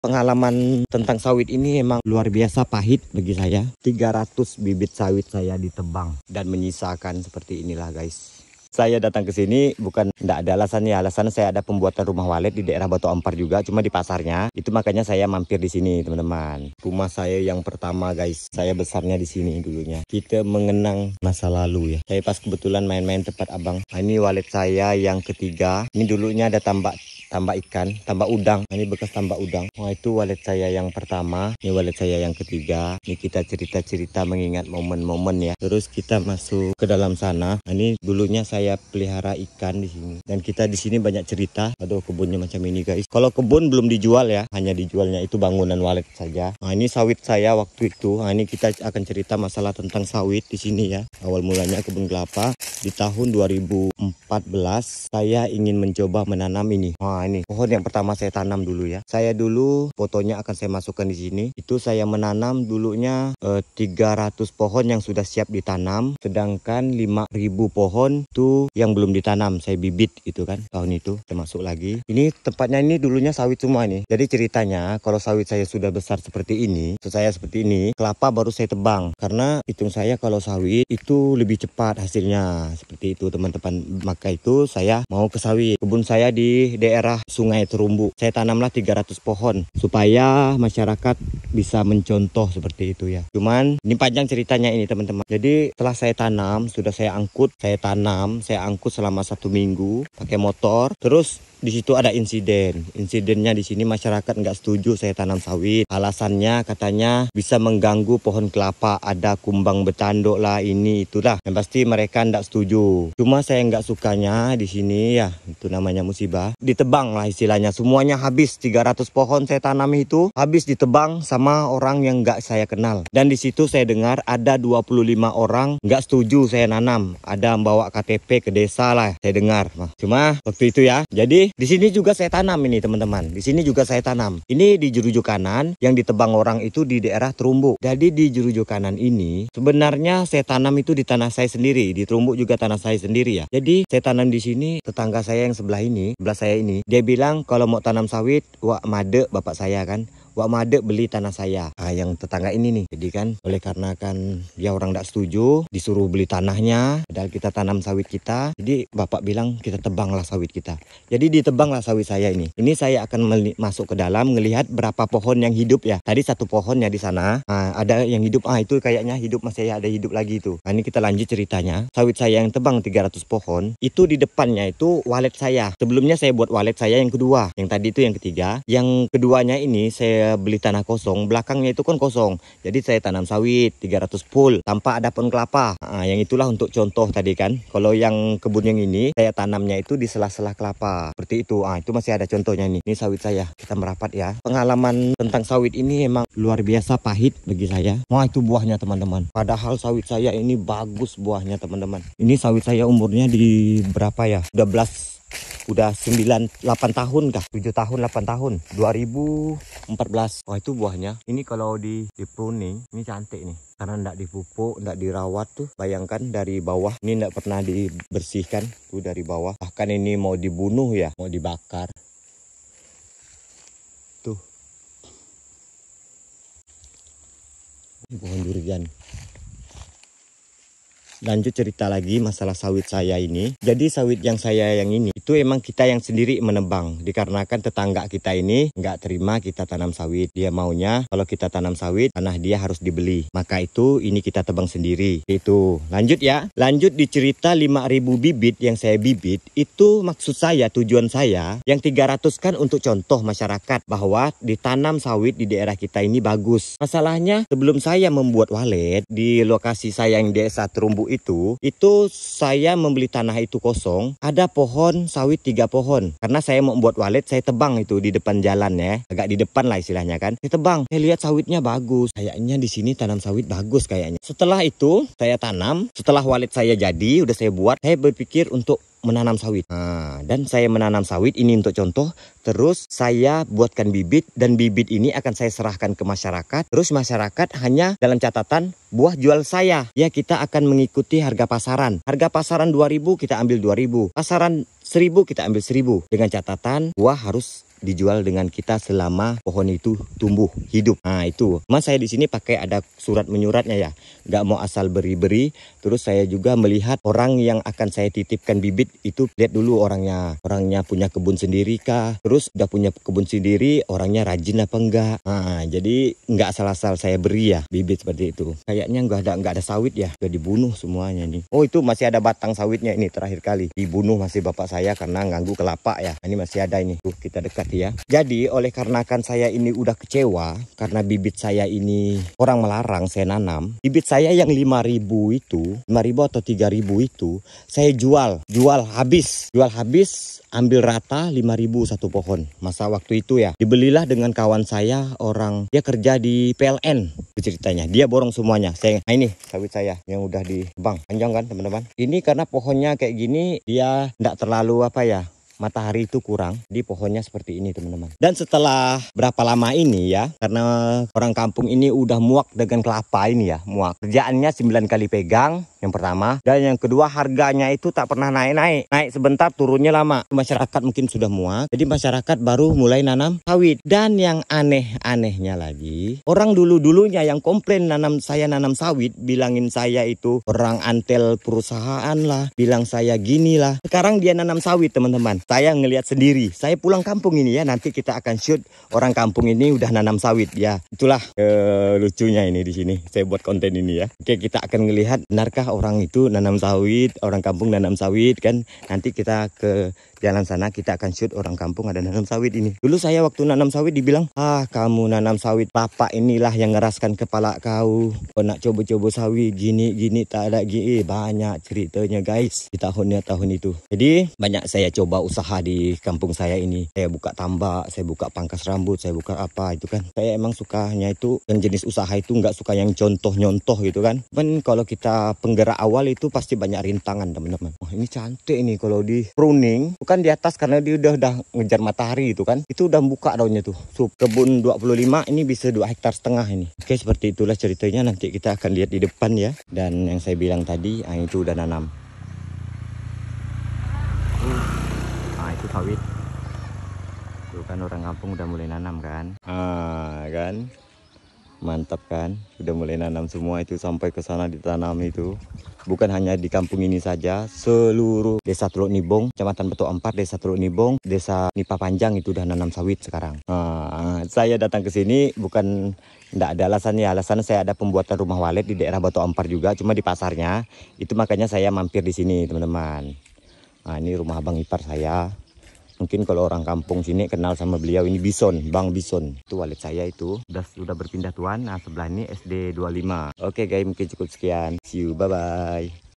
Pengalaman tentang sawit ini emang luar biasa pahit bagi saya. 300 bibit sawit saya ditebang dan menyisakan seperti inilah guys. Saya datang ke sini bukan tidak ada alasannya. Alasan saya ada pembuatan rumah walet di daerah Batu Ampar juga, cuma di pasarnya. Itu makanya saya mampir di sini, teman-teman. Rumah saya yang pertama, guys. Saya besarnya di sini dulunya. Kita mengenang masa lalu ya. Saya pas kebetulan main-main tempat abang. Nah, ini walet saya yang ketiga. Ini dulunya ada tambak ikan, tambak udang. Nah, ini bekas tambak udang. Wah, itu walet saya yang pertama. Ini walet saya yang ketiga. Ini kita cerita-cerita mengingat momen-momen ya. Terus kita masuk ke dalam sana. Nah, ini dulunya saya pelihara ikan di sini. Dan kita di sini banyak cerita. Aduh, kebunnya macam ini guys. Kalau kebun belum dijual ya, hanya dijualnya itu bangunan walet saja. Nah, ini sawit saya waktu itu. Nah, ini kita akan cerita masalah tentang sawit di sini ya. Awal mulanya kebun kelapa di tahun 2014 saya ingin mencoba menanam ini. Nah, ini pohon yang pertama saya tanam dulu ya. Saya dulu fotonya akan saya masukkan di sini. Itu saya menanam dulunya 300 pohon yang sudah siap ditanam, sedangkan 5.000 pohon itu yang belum ditanam. Saya bibit itu kan tahun itu, termasuk lagi. Ini tempatnya ini dulunya sawit semua nih. Jadi ceritanya kalau sawit saya sudah besar seperti ini, saya seperti ini, kelapa baru saya tebang. Karena hitung saya kalau sawit itu lebih cepat hasilnya. Seperti itu teman-teman. Maka itu saya mau ke sawit. Kebun saya di daerah Sungai Terumbu. Saya tanamlah 300 pohon supaya masyarakat bisa mencontoh seperti itu ya. Cuman ini panjang ceritanya ini teman-teman. Jadi setelah saya tanam, sudah saya angkut, saya angkut selama 1 minggu pakai motor. Terus di situ ada insiden. Insidennya di sini masyarakat nggak setuju saya tanam sawit. Alasannya katanya bisa mengganggu pohon kelapa. Ada kumbang bertanduk lah, ini itulah. Yang pasti mereka nggak setuju. Cuma saya nggak sukanya di sini ya, itu namanya musibah. Ditebang lah istilahnya. Semuanya habis. 300 pohon saya tanam itu habis ditebang sama orang yang nggak saya kenal. Dan di situ saya dengar ada 25 orang nggak setuju saya nanam. Ada bawa KTP ke desa lah, saya dengar. Cuma waktu itu ya. Jadi di sini juga saya tanam ini teman-teman. Di sini juga saya tanam. Ini di jeruju kanan yang ditebang orang itu di daerah Terumbu. Jadi di jeruju kanan ini sebenarnya saya tanam itu di tanah saya sendiri. Di Terumbu juga tanah saya sendiri ya. Jadi saya tanam di sini. Tetangga saya yang sebelah saya ini, dia bilang kalau mau tanam sawit, wak made bapak saya kan. Wak made beli tanah saya. Nah, yang tetangga ini nih. Jadi kan oleh karena kan dia orang tidak setuju, disuruh beli tanahnya, padahal kita tanam sawit kita. Jadi bapak bilang kita tebanglah sawit kita. Jadi ditebanglah sawit saya ini. Ini saya akan masuk ke dalam ngelihat berapa pohon yang hidup ya. Tadi satu pohonnya di sana. Nah, ada yang hidup. Itu kayaknya hidup, masih ada hidup lagi itu. Nah, ini kita lanjut ceritanya. Sawit saya yang tebang 300 pohon, itu di depannya itu walet saya. Sebelumnya saya buat walet saya yang kedua. Yang tadi itu yang ketiga. Yang keduanya ini saya beli tanah kosong, belakangnya itu kan kosong. Jadi saya tanam sawit 300 full tanpa ada pohon kelapa. Yang itulah untuk contoh tadi kan. Kalau yang kebun yang ini saya tanamnya itu di sela-sela kelapa. Seperti itu. Itu masih ada contohnya nih. Ini sawit saya. Kita merapat ya. Pengalaman tentang sawit ini emang luar biasa pahit bagi saya. Wah, itu buahnya teman-teman. Padahal sawit saya ini bagus buahnya teman-teman. Ini sawit saya umurnya di berapa ya? Udah 8 tahun kah? 7 tahun 8 tahun 2014. Wah, itu buahnya. Ini kalau di pruning ini cantik nih. Karena enggak dipupuk, enggak dirawat tuh. Bayangkan dari bawah ini enggak pernah dibersihkan tuh dari bawah. Bahkan ini mau dibunuh ya, mau dibakar. Tuh. Ini pohon durian. Lanjut cerita lagi masalah sawit saya ini. Jadi sawit yang saya yang ini itu emang kita yang sendiri menebang. Dikarenakan tetangga kita ini nggak terima kita tanam sawit. Dia maunya kalau kita tanam sawit tanah dia harus dibeli. Maka itu ini kita tebang sendiri. Itu. Lanjut ya. Lanjut di cerita 5.000 bibit yang saya bibit. Itu maksud saya, tujuan saya yang 300 kan untuk contoh masyarakat bahwa ditanam sawit di daerah kita ini bagus. Masalahnya sebelum saya membuat walet di lokasi saya yang desa Terumbu itu saya membeli tanah itu kosong, ada pohon sawit 3 pohon. Karena saya mau membuat walet, saya tebang itu di depan jalan ya, agak di depan lah istilahnya kan. Saya tebang, saya lihat sawitnya bagus. Kayaknya di sini tanam sawit bagus kayaknya. Setelah itu saya tanam, setelah walet saya jadi, udah saya buat, saya berpikir untuk menanam sawit. Dan saya menanam sawit ini untuk contoh. Terus saya buatkan bibit dan bibit ini akan saya serahkan ke masyarakat. Terus masyarakat hanya dalam catatan buah jual saya. Ya, kita akan mengikuti harga pasaran. Harga pasaran 2.000 kita ambil 2.000. Pasaran 1.000 kita ambil 1.000. Dengan catatan buah harus dijual dengan kita selama pohon itu tumbuh hidup. Nah itu, mas saya di sini pakai ada surat menyuratnya ya, nggak mau asal beri-beri. Terus saya juga melihat orang yang akan saya titipkan bibit itu, lihat dulu orangnya punya kebun sendiri kah, terus udah punya kebun sendiri, orangnya rajin apa enggak. Nah jadi nggak asal-asal saya beri ya bibit seperti itu. Kayaknya nggak ada sawit ya, udah dibunuh semuanya nih. Oh itu masih ada batang sawitnya, ini terakhir kali dibunuh masih bapak saya karena ganggu kelapa ya. Ini masih ada ini, tuh kita dekat ya. Jadi oleh karena kan saya ini udah kecewa karena bibit saya ini orang melarang saya nanam. Bibit saya yang 5.000 itu, 5.000 atau 3.000 itu saya jual habis, ambil rata 5.000 satu pohon. Masa waktu itu ya, dibelilah dengan kawan saya, orang dia kerja di PLN ceritanya. Dia borong semuanya. Nah ini sawit saya yang udah ditebang. Panjang kan teman-teman. Ini karena pohonnya kayak gini, dia enggak terlalu apa ya, matahari itu kurang, di pohonnya seperti ini teman-teman. Dan setelah berapa lama ini ya, karena orang kampung ini udah muak dengan kelapa ini ya, muak. Kerjaannya 9 kali pegang yang pertama, dan yang kedua harganya itu tak pernah naik sebentar turunnya lama. Masyarakat mungkin sudah muak, jadi masyarakat baru mulai nanam sawit. Dan yang aneh-anehnya lagi, orang dulunya yang komplain saya nanam sawit, bilangin saya itu orang antel perusahaan lah, bilang saya gini lah. Sekarang dia nanam sawit teman-teman. Saya ngelihat sendiri. Saya pulang kampung ini ya, nanti kita akan shoot orang kampung ini udah nanam sawit ya. Itulah lucunya ini di sini. Saya buat konten ini ya. Oke, kita akan melihat benarkah orang itu nanam sawit, orang kampung nanam sawit kan. Nanti kita ke jalan sana, kita akan shoot orang kampung ada nanam sawit ini. Dulu saya waktu nanam sawit dibilang, kamu nanam sawit, bapak inilah yang ngeraskan kepala kau. Kau nak coba-coba sawit gini tak ada gini. Banyak ceritanya guys di tahun itu. Jadi banyak saya coba usaha di kampung saya ini. Saya buka tambak, saya buka pangkas rambut, saya buka apa itu kan. Saya emang sukanya itu yang jenis usaha itu, nggak suka yang contoh-nyontoh gitu kan. Cuman kalau kita penggerak awal itu pasti banyak rintangan teman-teman. Wah ini cantik ini kalau di pruning. Bukan di atas karena dia udah ngejar matahari itu kan. Itu udah buka daunnya tuh. Kebun 25 ini bisa 2,5 hektar ini. Oke, seperti itulah ceritanya. Nanti kita akan lihat di depan ya. Dan yang saya bilang tadi, itu udah nanam. Itu sawit. Tuh kan orang kampung udah mulai nanam kan. Kan. Mantap kan. Udah mulai nanam semua itu sampai ke sana ditanam itu. Bukan hanya di kampung ini saja, seluruh desa Teluk Nibong, Kecamatan Betok 4, desa Teluk Nibong, desa Nipa Panjang itu udah nanam sawit sekarang. Saya datang ke sini bukan enggak ada alasannya. Alasannya saya ada pembuatan rumah walet di daerah Betok 4 juga, cuma di pasarnya. Itu makanya saya mampir di sini, teman-teman. Nah, ini rumah abang ipar saya. Mungkin kalau orang kampung sini kenal sama beliau, ini Bison, Bang Bison. Itu walet saya itu. Sudah berpindah tuan. Nah, sebelah ini SD 25. Oke guys, mungkin cukup sekian. See you, bye-bye.